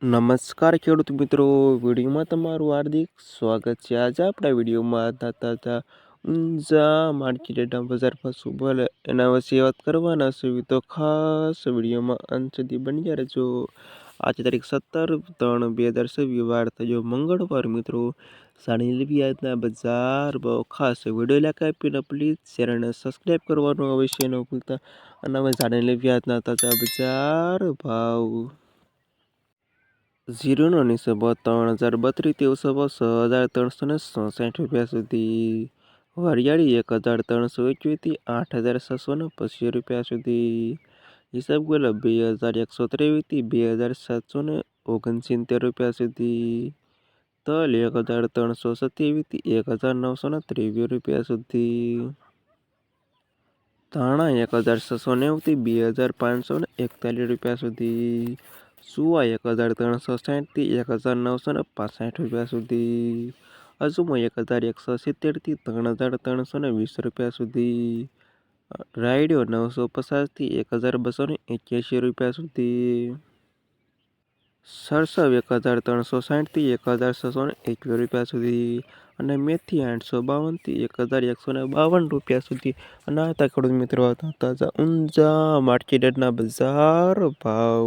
નમસ્કાર ખેડૂત મિત્રો, વિડીયોમાં તમારું હાર્દિક સ્વાગત છે। આજે આપણા વિડીયોમાં તાજા ઊંઝા માર્કેટના બજાર પર શું બોલે એના વિશે વાત કરવાના છે, તો ખાસ વિડીયોમાં અંત સુધી બન્યા રહેજો। આજે તારીખ 17/3/2024 વાર થયો મંગળવાર। મિત્રો જાણી લેવી આજના બજાર ભાવ। ખાસ વિડીયો લાઈક આપીને પ્લીઝ ચેનલને સબસ્ક્રાઈબ કરવાનું અવશ્ય ન ભૂલતા। અને હવે જાણી લેવી આજના તાજા બજાર ભાવ। જીરુનો નીચો ભાવ 3032 તેવસો ભાવ 6367 સુધી। વરિયાળી 1321 થી 8625 રૂપિયા સુધી। ઈસબગુલ 2123 થી 2769 રૂપિયા સુધી। તલ 1327 થી 1923 રૂપિયા સુધી। ધાણા 1690 થી 2541 રૂપિયા સુધી। સુવા 1360 થી 1965 રૂપિયા સુધી। અજમો 1170 થી 3320 રૂપિયા સુધી। રાયડો 950 થી 1281 રૂપિયા સુધી। સરસવ 1360 થી 1621 રૂપિયા સુધી। અને મેથી 852 થી 1152 રૂપિયા સુધી। અને આ ખેડૂત મિત્રો તાજા ઊંઝા માર્કેટના બજાર ભાવ।